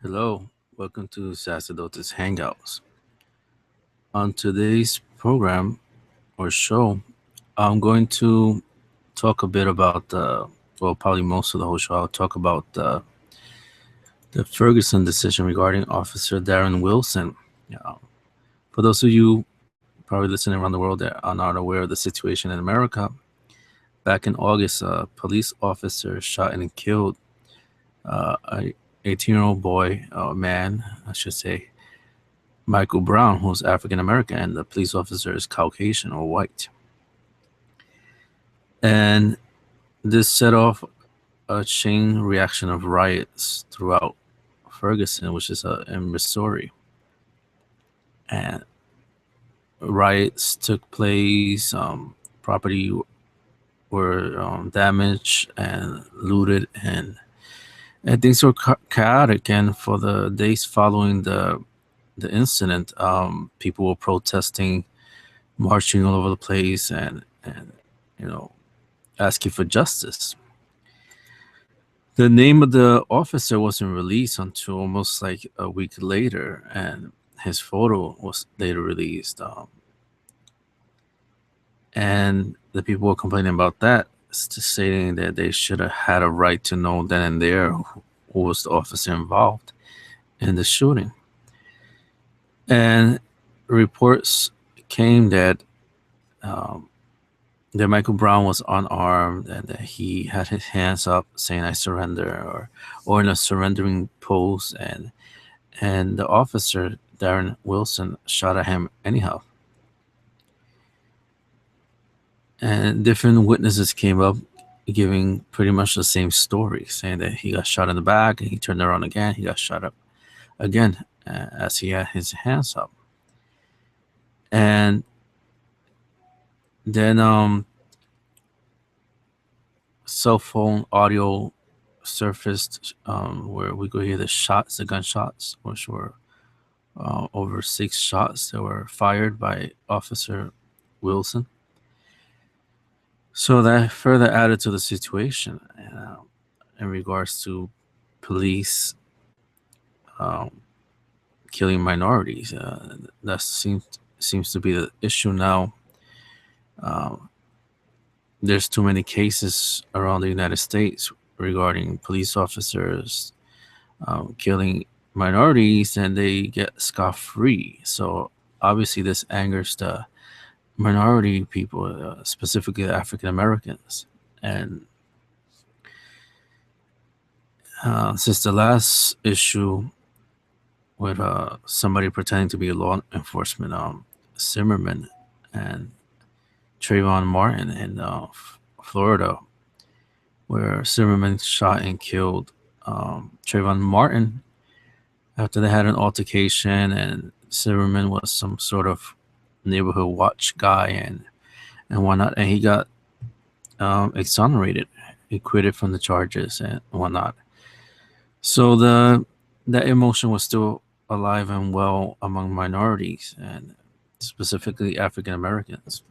Hello, welcome to Sacerdotus Hangouts. On today's program or show, I'm going to talk a bit about probably most of the whole show. I'll talk about the Ferguson decision regarding Officer Darren Wilson. Uh, for those of you probably listening around the world that are not aware of the situation in America, back in August, a police officer shot and killed a 18-year-old boy, man, I should say, Michael Brown, who's African American, and the police officer is Caucasian or white. And this set off a chain reaction of riots throughout Ferguson, which is in Missouri. And riots took place, property were damaged and looted, and things were chaotic. And for the days following the incident, people were protesting, marching all over the place, and you know asking for justice. The name of the officer wasn't released until almost like a week later, and his photo was later released. And the people were complaining about that, stating that they should have had a right to know then and there who was the officer involved in the shooting. And reports came that Michael Brown was unarmed and that he had his hands up saying "I surrender" or in a surrendering pose, and the officer Darren Wilson shot at him anyhow. And different witnesses came up giving pretty much the same story, saying that he got shot in the back and he turned around again, he got shot up again as he had his hands up. And then cell phone audio surfaced where we could hear the gunshots, which were over 6 shots that were fired by Officer Wilson. So that further added to the situation in regards to police um, killing minorities. That seems to be the issue now. There's too many cases around the United States regarding police officers killing minorities, and they get scot-free. So obviously this angers the minority people, specifically African Americans. And since the last issue with somebody pretending to be a law enforcement, Zimmerman and Trayvon Martin in Florida, where Zimmerman shot and killed Trayvon Martin after they had an altercation, and Zimmerman was some sort of neighborhood watch guy and whatnot, and he got exonerated, acquitted from the charges and whatnot. So that emotion was still alive and well among minorities and specifically African Americans.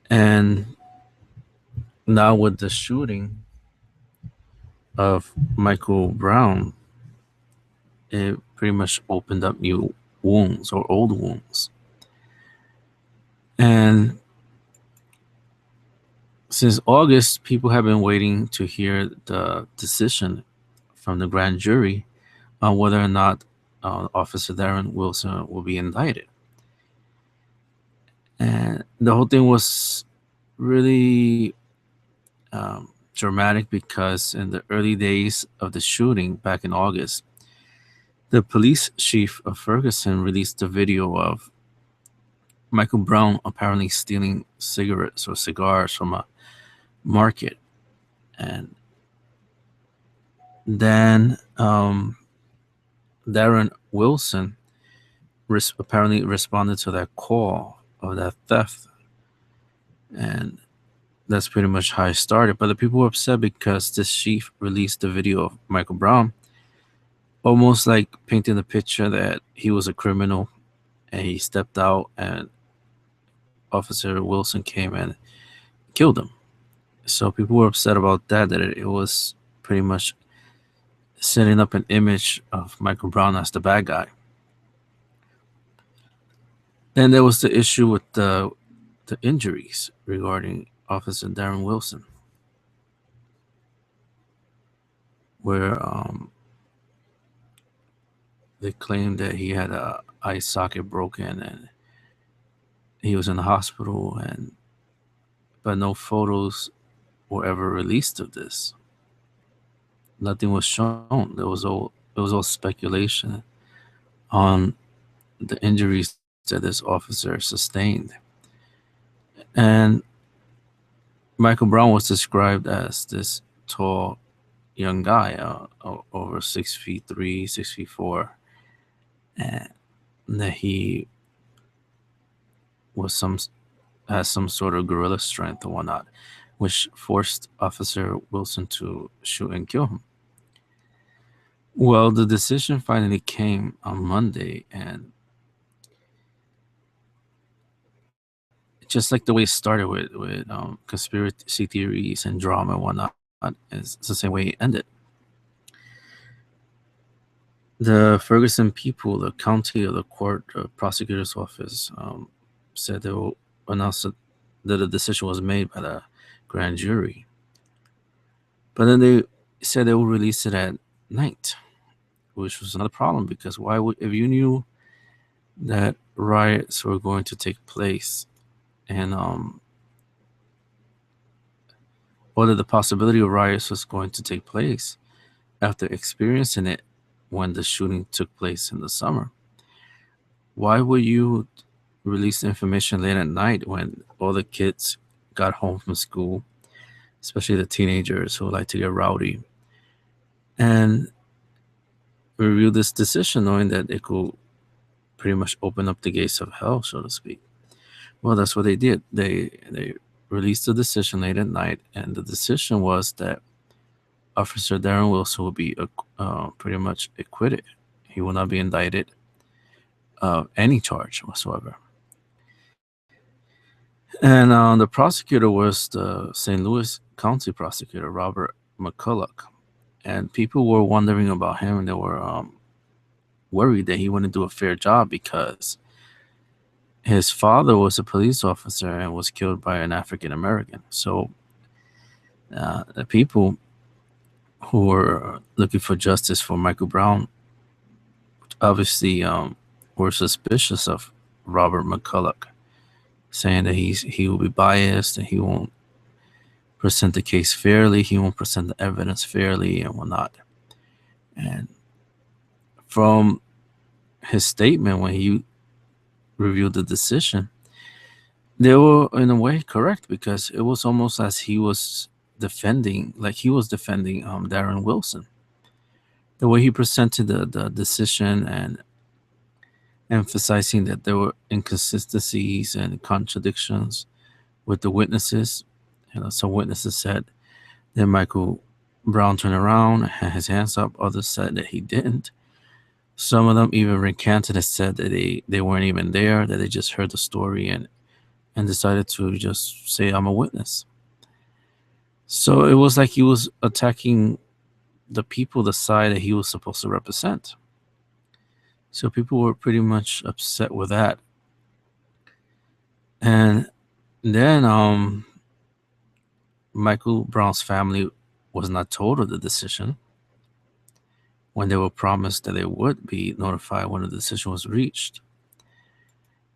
And now with the shooting of Michael Brown, it pretty much opened up new wounds or old wounds. And since August, people have been waiting to hear the decision from the grand jury on whether or not Officer Darren Wilson will be indicted. And the whole thing was really dramatic because in the early days of the shooting back in August, the police chief of Ferguson released a video of Michael Brown apparently stealing cigarettes or cigars from a market. And then Darren Wilson apparently responded to that call of that theft. And that's pretty much how it started. But the people were upset because this chief released the video of Michael Brown, almost like painting the picture that he was a criminal and he stepped out and Officer Wilson came and killed him. So people were upset about that it was pretty much setting up an image of Michael Brown as the bad guy. Then there was the issue with the injuries regarding Officer Darren Wilson, where they claimed that he had a eye socket broken and he was in the hospital, and but no photos were ever released of this. Nothing was shown. It was all speculation on the injuries that this officer sustained. And Michael Brown was described as this tall young guy, over 6'3", 6'4", and that he was has some sort of gorilla strength or whatnot, which forced Officer Wilson to shoot and kill him. Well, the decision finally came on Monday, and just like the way it started with conspiracy theories and drama and whatnot, it's the same way it ended. The Ferguson people, the county or the court prosecutor's office, said they will announce that the decision was made by the grand jury. But then they said they will release it at night, which was another problem, because why would, if you knew that riots were going to take place, and whether the possibility of riots was going to take place after experiencing it when the shooting took place in the summer, why would you release the information late at night when all the kids got home from school, especially the teenagers who like to get rowdy, and review this decision knowing that it could pretty much open up the gates of hell, so to speak? Well, that's what they did. They released the decision late at night, and the decision was that Officer Darren Wilson will be pretty much acquitted. He will not be indicted of any charge whatsoever. And the prosecutor was the St. Louis County prosecutor, Robert McCulloch. And people were wondering about him, and they were worried that he wouldn't do a fair job because his father was a police officer and was killed by an African American. So the people who were looking for justice for Michael Brown obviously were suspicious of Robert McCulloch, saying that he will be biased and he won't present the case fairly, he won't present the evidence fairly and whatnot. And from his statement when he reviewed the decision, they were in a way correct, because it was almost as he was defending Darren Wilson. The way he presented the decision and emphasizing that there were inconsistencies and contradictions with the witnesses. Some witnesses said that Michael Brown turned around and had his hands up. Others said that he didn't. Some of them even recanted and said that they weren't even there, that they just heard the story and decided to just say, I'm a witness. So it was like he was attacking the people, the side that he was supposed to represent. So people were pretty much upset with that. And then Michael Brown's family was not told of the decision when they were promised that they would be notified when the decision was reached.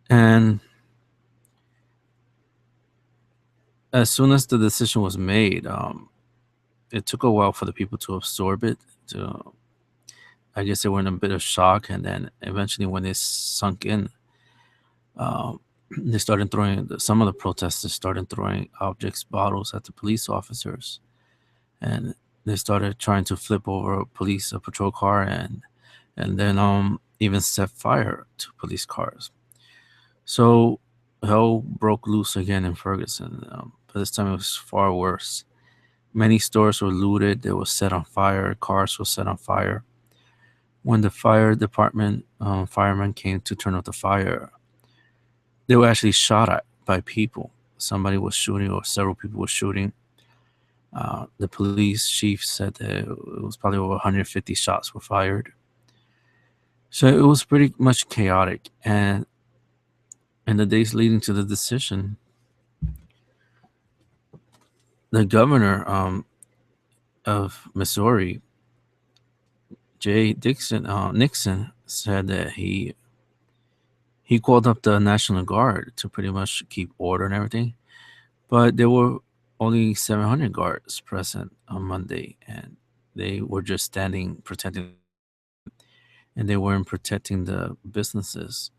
And as soon as the decision was made, it took a while for the people to absorb it. I guess they were in a bit of shock, and then eventually when it sunk in, they started throwing, some of the protesters started throwing objects, bottles at the police officers, and they started trying to flip over a patrol car, and then even set fire to police cars. So hell broke loose again in Ferguson. But this time it was far worse. Many stores were looted. They were set on fire. Cars were set on fire. When the fire department firemen came to turn off the fire, they were actually shot at by people. Somebody was shooting, or several people were shooting. The police chief said that it was probably over 150 shots were fired. So it was pretty much chaotic. And in the days leading to the decision, the governor of Missouri, Nixon, said that he called up the National Guard to pretty much keep order and everything. But there were only 700 guards present on Monday, and they were just standing protecting the streets, and they weren't protecting the businesses,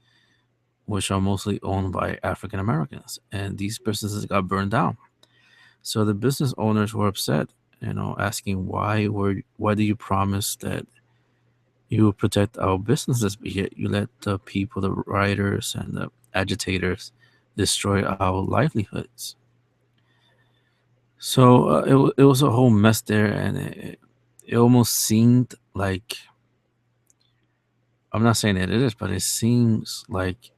which are mostly owned by African Americans. And these businesses got burned down. So the business owners were upset, asking why do you promise that you will protect our businesses, but yet you let the people, the rioters and the agitators, destroy our livelihoods. So it was a whole mess there, and it almost seemed like, I'm not saying that it is, but it seems like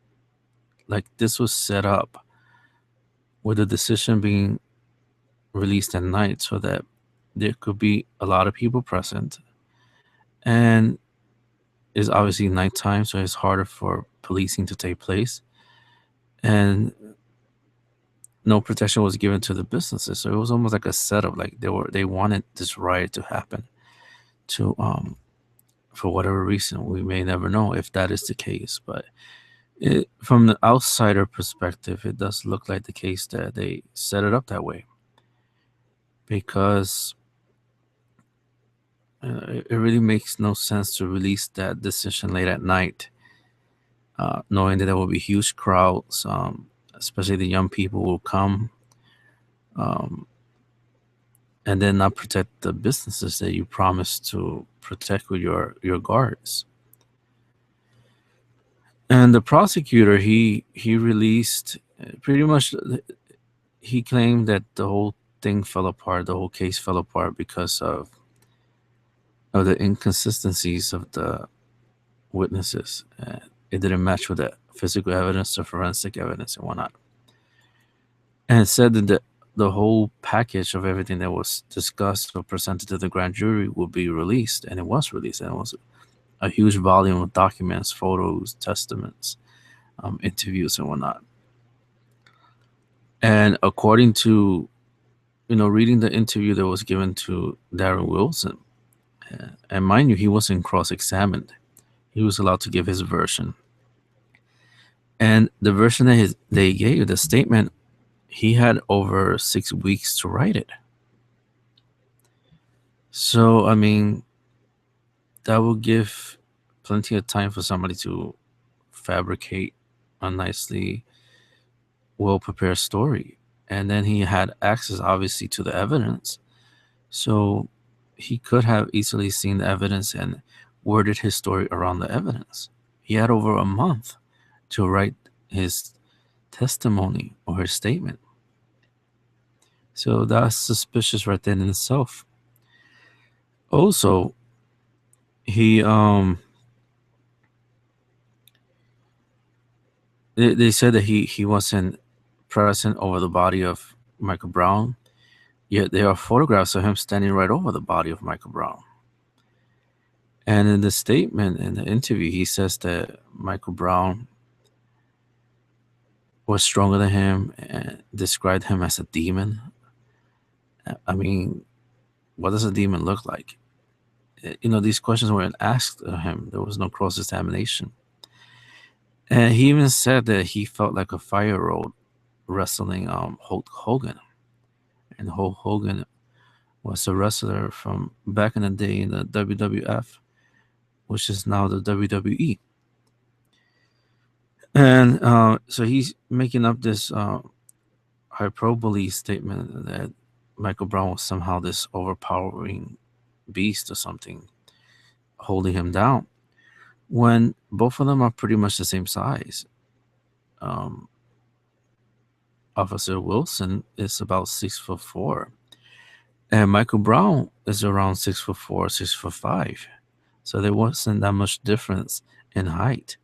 this was set up with the decision being released at night so that there could be a lot of people present, and it's obviously nighttime, so it's harder for policing to take place, and no protection was given to the businesses. So it was almost like a setup, like they wanted this riot to happen to for whatever reason. We may never know if that is the case, but from the outsider perspective, it does look like the case that they set it up that way, because it really makes no sense to release that decision late at night, knowing that there will be huge crowds, especially the young people will come, um, and then not protect the businesses that you promised to protect with your guards. And the prosecutor, he released pretty much, he claimed that the whole thing fell apart, the whole case fell apart because of the inconsistencies of the witnesses. It didn't match with the physical evidence, the forensic evidence, and whatnot. And it said that the whole package of everything that was discussed or presented to the grand jury would be released, and it was released, and it was a huge volume of documents, photos, testaments, interviews, and whatnot. And according to reading the interview that was given to Darren Wilson, and mind you, he wasn't cross-examined. He was allowed to give his version. And the version that they gave, the statement, he had over 6 weeks to write it. So, I mean, that will give plenty of time for somebody to fabricate a nicely well-prepared story. And then he had access, obviously, to the evidence. So he could have easily seen the evidence and worded his story around the evidence. He had over a month to write his testimony or his statement. So that's suspicious right then in itself. Also, he they said that he wasn't present over the body of Michael Brown, yet there are photographs of him standing right over the body of Michael Brown. And in the statement, in the interview, he says that Michael Brown was stronger than him and described him as a demon. I mean, what does a demon look like? These questions weren't asked of him. There was no cross-examination. And he even said that he felt like a 5-year-old wrestling Hulk Hogan. And Hulk Hogan was a wrestler from back in the day in the WWF, which is now the WWE. And so he's making up this hyperbole statement that Michael Brown was somehow this overpowering beast or something holding him down, when both of them are pretty much the same size. Officer Wilson is about 6'4", and Michael Brown is around 6'4", 6'5". So there wasn't that much difference in height.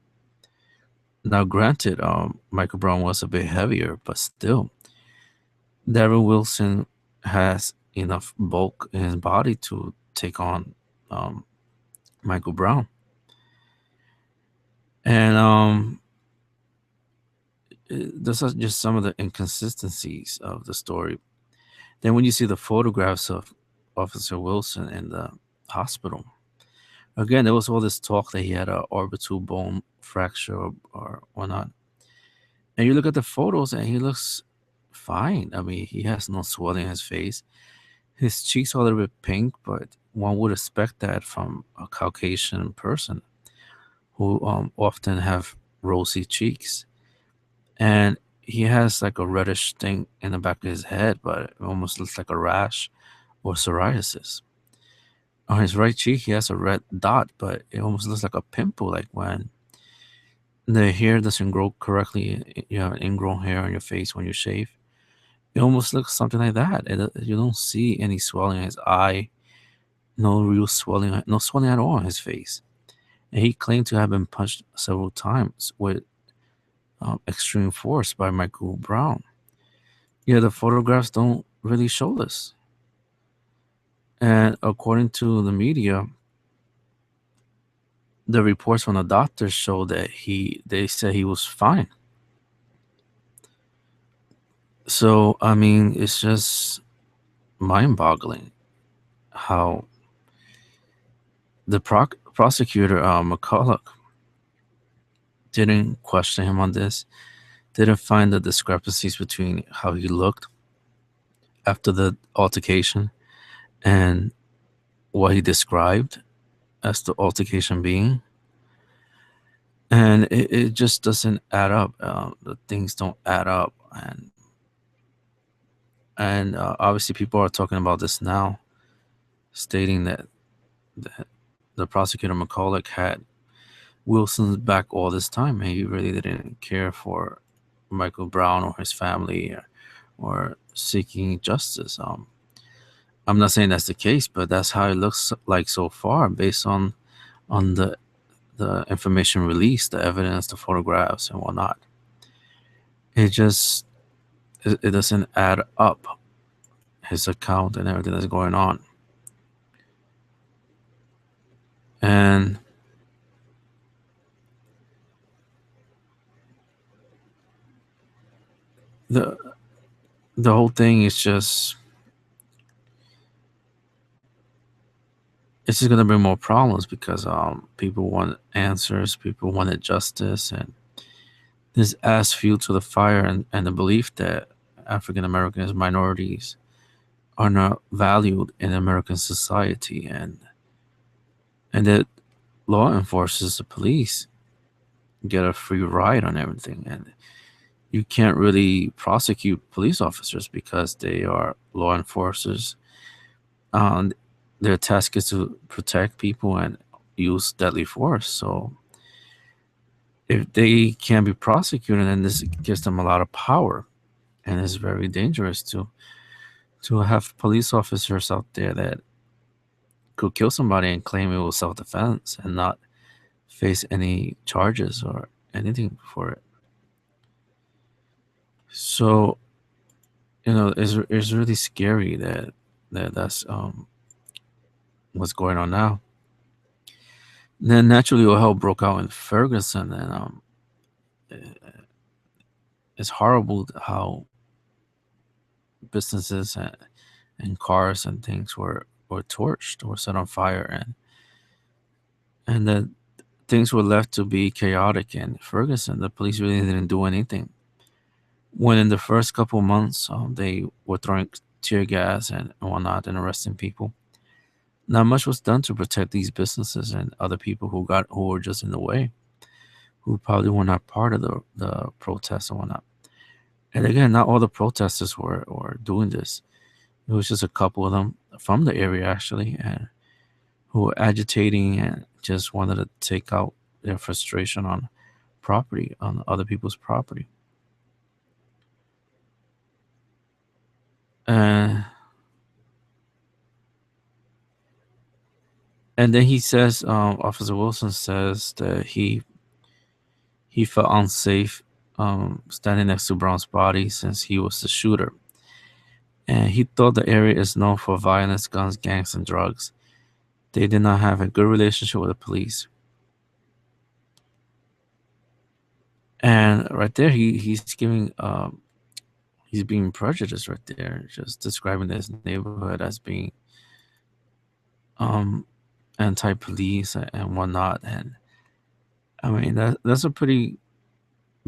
Now, granted, Michael Brown was a bit heavier, but still, Darren Wilson has enough bulk in his body to take on um, Michael Brown. And those are just some of the inconsistencies of the story. Then when you see the photographs of Officer Wilson in the hospital, again, there was all this talk that he had a orbital bone fracture or whatnot. And you look at the photos and he looks fine. I mean, he has no swelling in his face. His cheeks are a little bit pink, but one would expect that from a Caucasian person who often have rosy cheeks. And he has like a reddish thing in the back of his head, but it almost looks like a rash or psoriasis. On his right cheek, he has a red dot, but it almost looks like a pimple, like when the hair doesn't grow correctly. You have ingrown hair on your face when you shave. It almost looks something like that. You don't see any swelling in his eye, no real swelling, no swelling at all on his face. And he claimed to have been punched several times with extreme force by Michael Brown. Yeah, the photographs don't really show this. And according to the media, the reports from the doctors show that they said he was fine. So I mean, it's just mind-boggling how the prosecutor McCulloch didn't question him on this, didn't find the discrepancies between how he looked after the altercation and what he described as the altercation being. And it just doesn't add up. The things don't add up. And obviously people are talking about this now, stating that the prosecutor McCulloch had Wilson's back all this time, and he really didn't care for Michael Brown or his family or seeking justice. I'm not saying that's the case, but that's how it looks like so far, based on the information released, the evidence, the photographs, and whatnot. It doesn't add up, his account and everything that's going on. And the whole thing is just, it's just gonna bring more problems because people want answers, people wanted justice, and this adds fuel to the fire and the belief that African Americans, minorities, are not valued in American society, and that law enforcers, the police, get a free ride on everything, and you can't really prosecute police officers because they are law enforcers. Um, their task is to protect people and use deadly force. So if they can't be prosecuted, then this gives them a lot of power, and it's very dangerous to have police officers out there that could kill somebody and claim it was self-defense and not face any charges or anything for it. So it's really scary that's what's going on now. Then naturally, all hell broke out in Ferguson, and it's horrible how businesses and cars and things were torched or set on fire, and then things were left to be chaotic in Ferguson. The police really didn't do anything. When in the first couple of months, they were throwing tear gas and whatnot and arresting people. Not much was done to protect these businesses and other people who were just in the way, who probably were not part of the protests and whatnot. And again, not all the protesters were doing this. It was just a couple of them from the area actually, and who were agitating and just wanted to take out their frustration on other people's property. And and then he says, Officer Wilson says that he felt unsafe standing next to Brown's body since he was the shooter. And he thought the area is known for violence, guns, gangs, and drugs. They did not have a good relationship with the police. And right there, he's giving he's being prejudiced right there, just describing this neighborhood as being um anti-police and whatnot. And I mean that's a pretty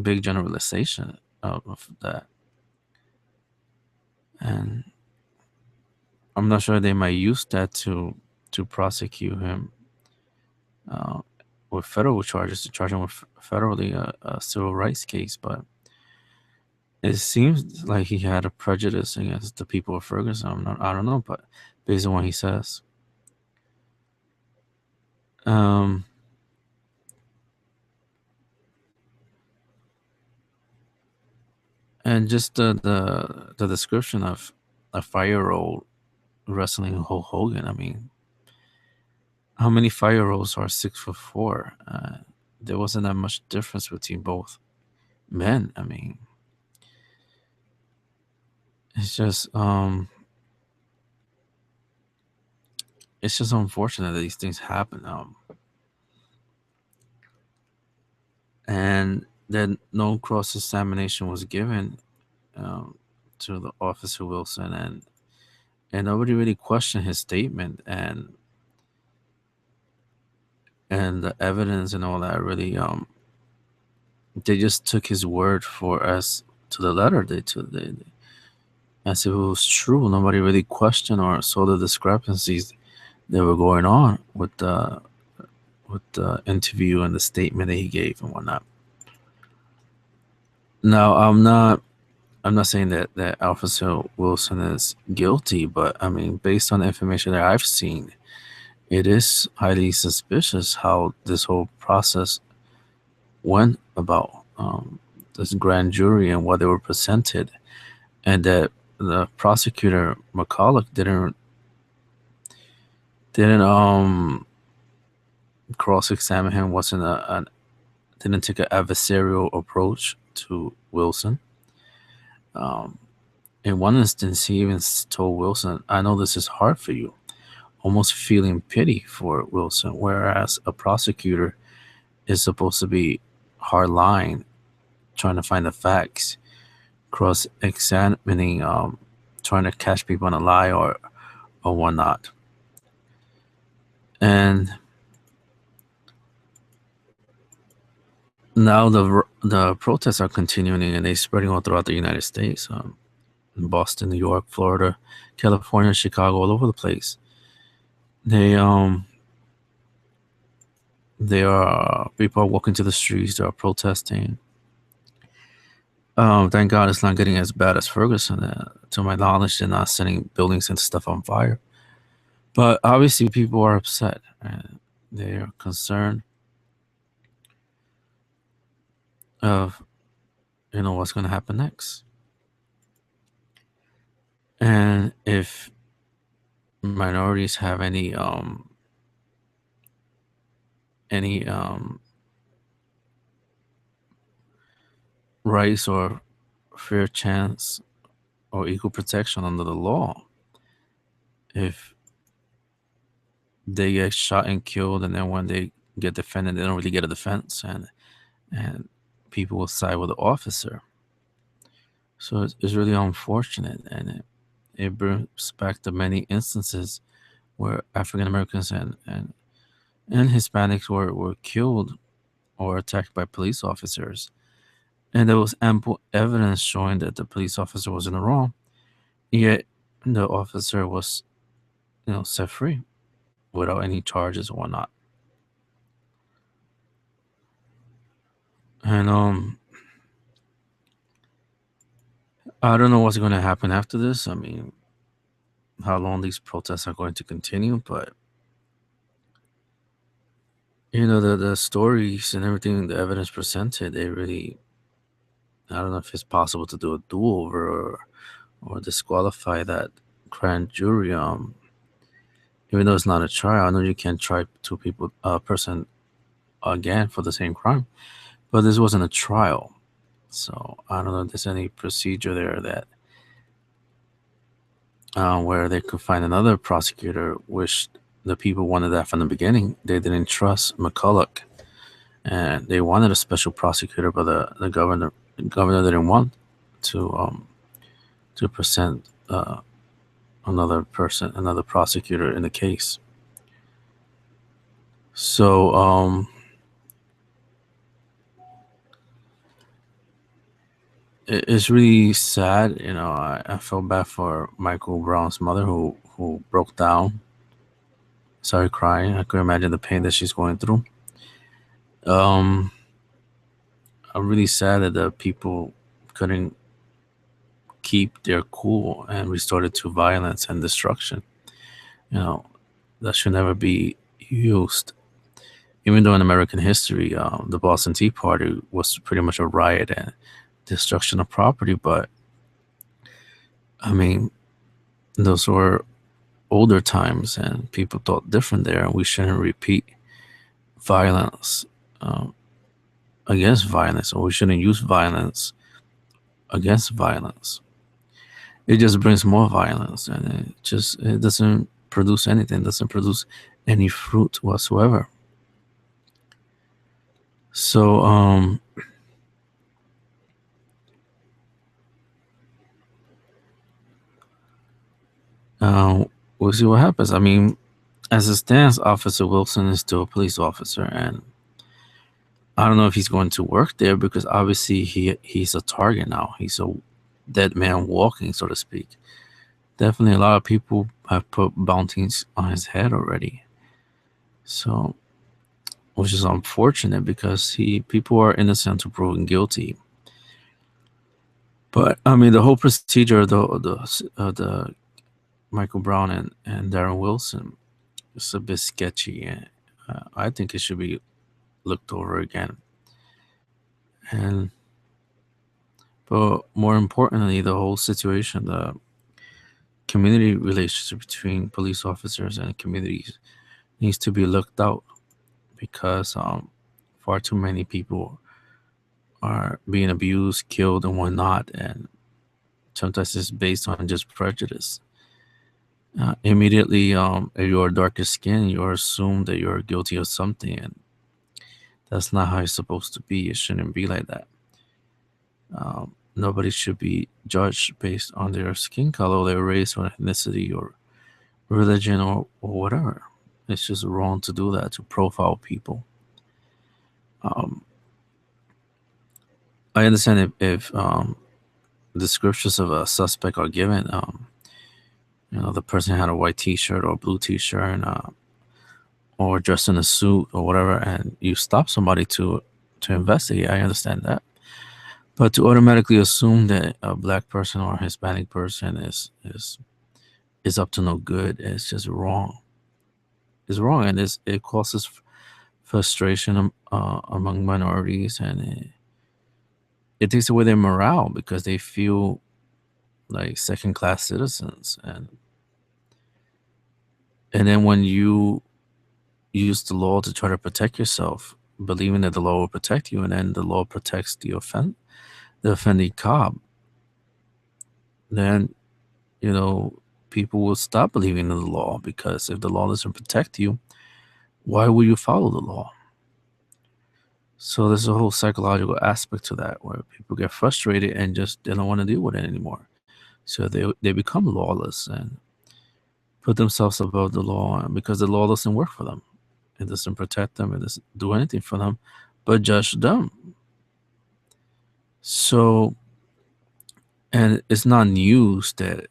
big generalization of that. And I'm not sure they might use that to prosecute him uh, with federal charges, to charge him with federally a civil rights case. But it seems like he had a prejudice against the people of Ferguson. I don't know, but based on what he says. Um, and just the description of a 5-year-old wrestling Hulk Hogan. I mean, how many 5-year-olds are 6'4"? There wasn't that much difference between both men. I mean, it's just unfortunate that these things happen. And then no cross examination was given um, to the officer Wilson, and nobody really questioned his statement, and the evidence and all that. Really, they just took his word for us to the letter. They as if it was true. Nobody really questioned or saw the discrepancies that were going on with the interview and the statement that he gave and whatnot. Now, I'm not saying that Officer Wilson is guilty, but I mean, based on the information that I've seen, it is highly suspicious how this whole process went about. This grand jury and what they were presented, and that the prosecutor McCulloch didn't cross-examine him, didn't take an adversarial approach to Wilson. In one instance, he even told Wilson, "I know this is hard for you," almost feeling pity for Wilson, whereas a prosecutor is supposed to be hardline, trying to find the facts, cross-examining, trying to catch people in a lie or whatnot. And now the protests are continuing, and they're spreading all throughout the United States, in Boston, New York, Florida, California, Chicago, all over the place. They are people are walking to the streets. They are protesting. Thank God it's not getting as bad as Ferguson. To my knowledge, they're not setting buildings and stuff on fire. But obviously, people are upset and they are concerned of what's going to happen next. And if minorities have any rights or fair chance or equal protection under the law, if they get shot and killed, and then when they get defended, they don't really get a defense, and people will side with the officer. So it's really unfortunate, and it brings back to many instances where African Americans and Hispanics were killed or attacked by police officers, and there was ample evidence showing that the police officer was in the wrong, yet the officer was set free without any charges or whatnot. And I don't know what's going to happen after this. I mean, how long these protests are going to continue, but the stories and everything, the evidence presented, they really, I don't know if it's possible to do a do-over or disqualify that grand jury. Even though it's not a trial, I know you can't try a person again for the same crime, but this wasn't a trial, so I don't know if there's any procedure there that where they could find another prosecutor, which the people wanted that from the beginning. They didn't trust McCulloch, and they wanted a special prosecutor, but the governor didn't want to present another prosecutor in the case. So it's really sad. I felt bad for Michael Brown's mother who broke down, started crying. I could imagine the pain that she's going through. Um, I'm really sad that the people couldn't keep their cool and resorted to violence and destruction. You know, that should never be used. Even though in American history, the Boston Tea Party was pretty much a riot and destruction of property, but I mean, those were older times and people thought different there, and we shouldn't repeat violence um, against violence, or we shouldn't use violence against violence. It just brings more violence, and it doesn't produce anything, doesn't produce any fruit whatsoever. So we'll see what happens. I mean, as it stands, Officer Wilson is still a police officer, and I don't know if he's going to work there because obviously he's a target now. He's a dead man walking, so to speak. Definitely, a lot of people have put bounties on his head already. So, which is unfortunate because people are innocent to proven guilty. But I mean, the whole procedure, the Michael Brown and Darren Wilson, is a bit sketchy, and I think it should be looked over again. And but more importantly, the whole situation, the community relationship between police officers and communities needs to be looked out because far too many people are being abused, killed, and whatnot, and sometimes it's based on just prejudice. Immediately, if you're darker skin, you're assumed that you're guilty of something, and that's not how it's supposed to be. It shouldn't be like that. Nobody should be judged based on their skin color, their race, or ethnicity, or religion, or whatever. It's just wrong to do that, to profile people. Um, I understand if descriptions of a suspect are given. The person had a white T-shirt or blue T-shirt, and, or dressed in a suit or whatever, and you stop somebody to investigate. I understand that, but to automatically assume that a black person or a Hispanic person is up to no good is just wrong. It's wrong, and it causes frustration among minorities, and it takes away their morale because they feel like second-class citizens, and then when you use the law to try to protect yourself, believing that the law will protect you, and then the law protects the offending cop, then people will stop believing in the law, because if the law doesn't protect you, why will you follow the law? So there's a whole psychological aspect to that, where people get frustrated and just they don't want to deal with it anymore. So they become lawless and put themselves above the law, because the law doesn't work for them. It doesn't protect them. It doesn't do anything for them but judge them. So, and it's not news that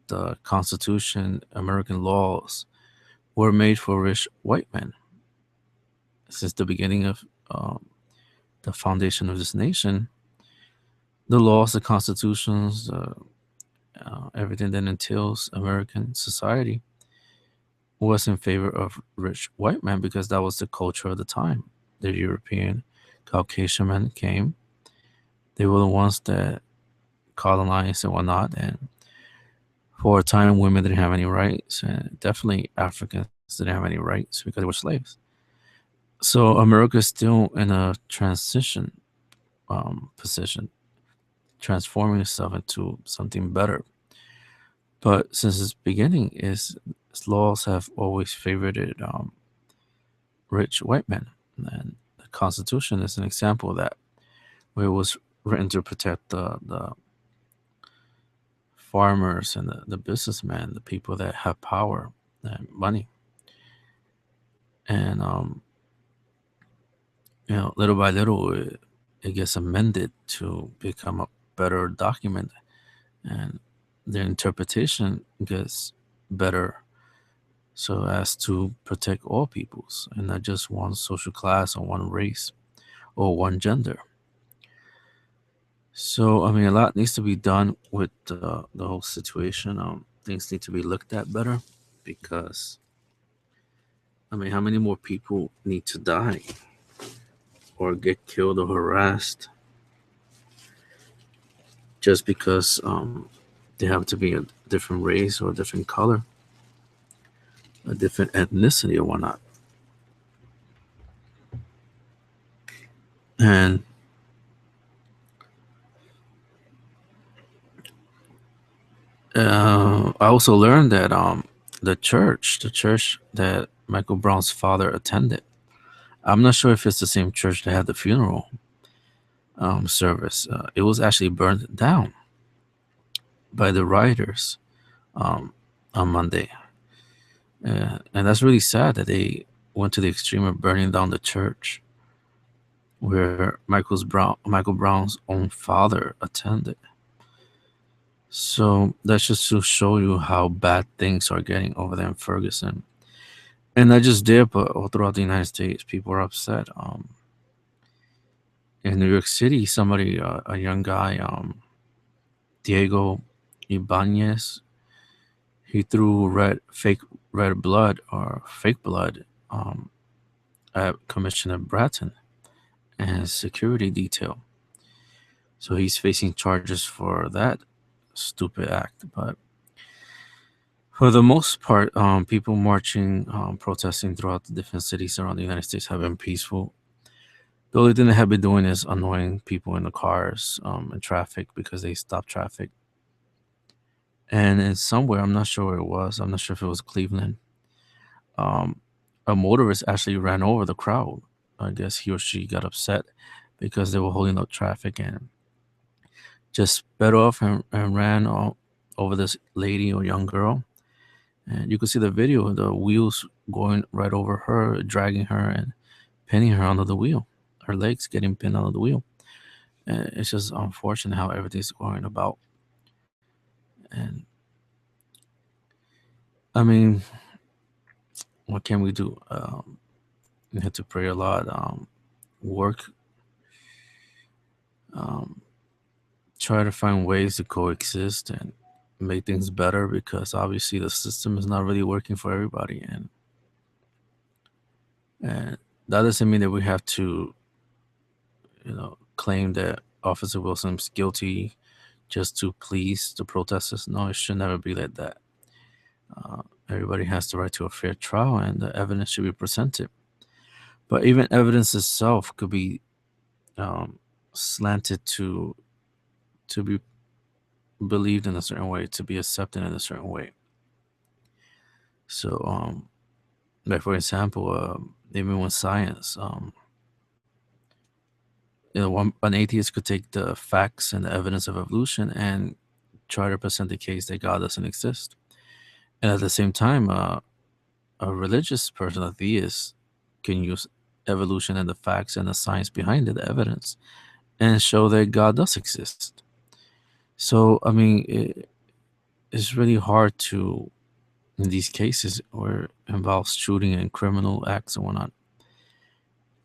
the Constitution, American laws, were made for rich white men. Since the beginning of the foundation of this nation, the laws, the constitutions, everything that entails American society was in favor of rich white men, because that was the culture of the time. The European Caucasian men came. They were the ones that colonized and whatnot, and for a time women didn't have any rights, and definitely Africans didn't have any rights because they were slaves. So America is still in a transition position, transforming itself into something better. But since its beginning, its laws have always favored rich white men, and the Constitution is an example of that, where it was written to protect the farmers and the businessmen, the people that have power and money. And little by little, it gets amended to become a better document, and the interpretation gets better so as to protect all peoples and not just one social class or one race or one gender. So, I mean, a lot needs to be done with the whole situation. Things need to be looked at better because, I mean, how many more people need to die or get killed or harassed just because they have to be a different race or a different color, a different ethnicity or whatnot? And I also learned that the church that Michael Brown's father attended, I'm not sure if it's the same church that had the funeral service. It was actually burned down by the rioters um, on Monday, and that's really sad that they went to the extreme of burning down the church where Michael Brown's own father attended. So that's just to show you how bad things are getting over there in Ferguson. And not just there, but all throughout the United States, people are upset. In New York City, somebody, a young guy, Diego Ibanez, he threw fake red blood or fake blood at Commissioner Bratton and his security detail. So he's facing charges for that stupid act. But for the most part, people marching, protesting throughout the different cities around the United States have been peaceful. The only thing they have been doing is annoying people in the cars and traffic because they stop traffic. And in somewhere, I'm not sure where it was. I'm not sure if it was Cleveland. Um, a motorist actually ran over the crowd. I guess he or she got upset because they were holding up traffic and just sped off and ran over this lady or young girl. And you could see the video, the wheels going right over her, dragging her and pinning her under the wheel, her legs getting pinned under the wheel. And it's just unfortunate how everything's going about. And I mean, what can we do? We have to pray a lot, work, um, try to find ways to coexist and make things better because obviously the system is not really working for everybody. And that doesn't mean that we have to, claim that Officer Wilson's guilty just to please the protesters. No, it should never be like that. Everybody has the right to a fair trial, and the evidence should be presented. But even evidence itself could be slanted to be believed in a certain way, to be accepted in a certain way. So, like for example, even with science, an atheist could take the facts and the evidence of evolution and try to present the case that God doesn't exist. And at the same time, a religious person, a theist, can use evolution and the facts and the science behind it, the evidence, and show that God does exist. So, I mean, it's really hard to, in these cases where it involves shooting and criminal acts and whatnot,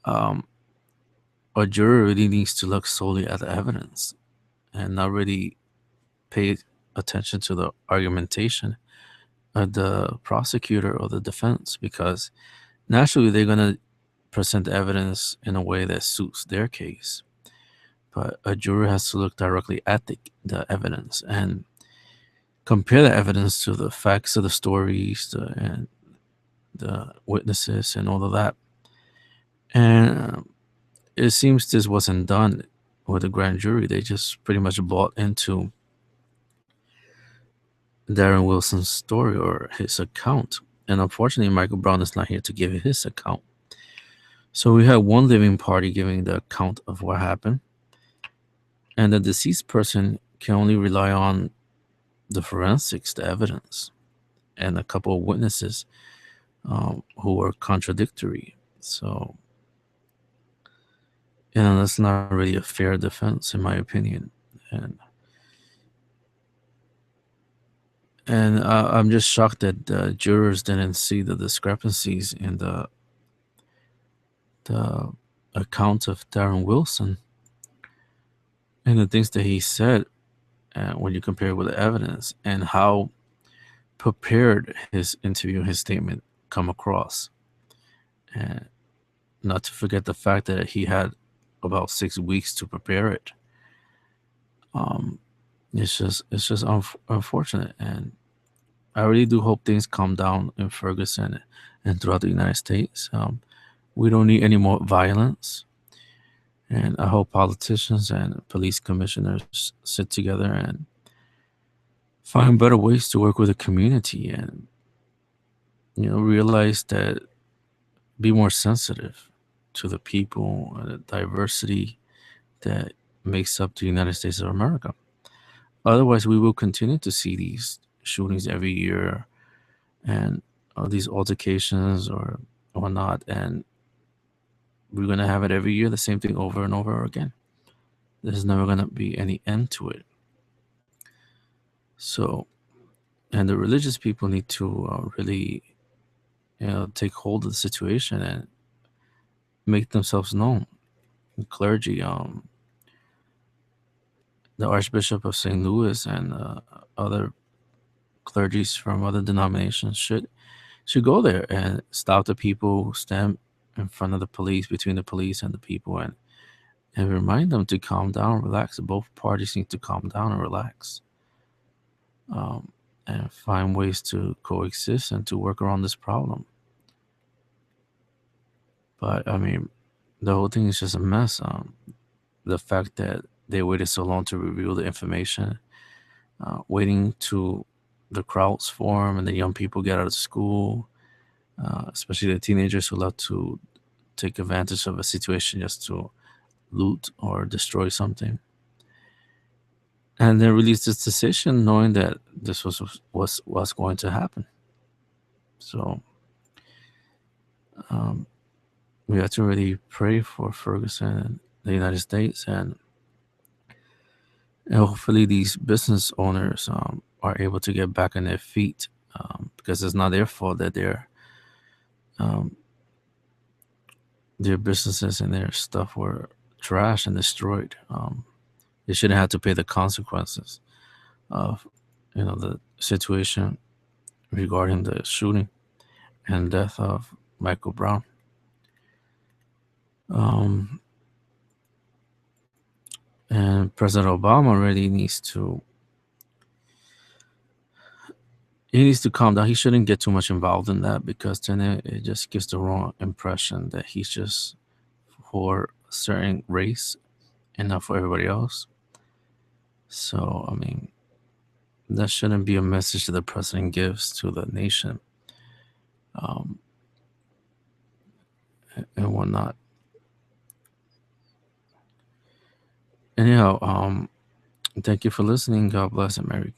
um, a jury really needs to look solely at the evidence and not really pay attention to the argumentation of the prosecutor or the defense, because naturally they're going to present the evidence in a way that suits their case. But a jury has to look directly at the evidence and compare the evidence to the facts of the stories and the witnesses and all of that. And it seems this wasn't done with the grand jury. They just pretty much bought into Darren Wilson's story or his account. And unfortunately, Michael Brown is not here to give his account. So we had one living party giving the account of what happened, and the deceased person can only rely on the forensics, the evidence, and a couple of witnesses who were contradictory. So, that's not really a fair defense, in my opinion. And I'm just shocked that the jurors didn't see the discrepancies in the account of Darren Wilson and the things that he said when you compare it with the evidence and how prepared his interview, his statement come across. And not to forget the fact that he had about 6 weeks to prepare it. Um, it's just unfortunate, and I really do hope things calm down in Ferguson and throughout the United States. We don't need any more violence, and I hope politicians and police commissioners sit together and find better ways to work with the community, and realize that be more sensitive to the people and the diversity that makes up the United States of America. Otherwise, we will continue to see these shootings every year and these altercations or whatnot, and we're gonna have it every year, the same thing over and over again. There's never gonna be any end to it. So, and the religious people need to really, take hold of the situation and make themselves known. The clergy, the Archbishop of St. Louis, and other clergies from other denominations should go there and stop the people who stand in front of the police, between the police and the people, and remind them to calm down, relax. Both parties need to calm down and relax, um, and find ways to coexist and to work around this problem. But I mean, the whole thing is just a mess. The fact that they waited so long to reveal the information, waiting to the crowds form and the young people get out of school, especially the teenagers who love to take advantage of a situation just to loot or destroy something, and then release this decision knowing that this was going to happen. So um, we have to really pray for Ferguson and the United States, and hopefully these business owners are able to get back on their feet, because it's not their fault that um, their businesses and their stuff were trashed and destroyed. They shouldn't have to pay the consequences of the situation regarding the shooting and death of Michael Brown. And President Obama really needs to calm down. He shouldn't get too much involved in that, because then it just gives the wrong impression that he's just for a certain race and not for everybody else. So, I mean, that shouldn't be a message that the president gives to the nation, um, and whatnot. Anyhow, thank you for listening. God bless and Merry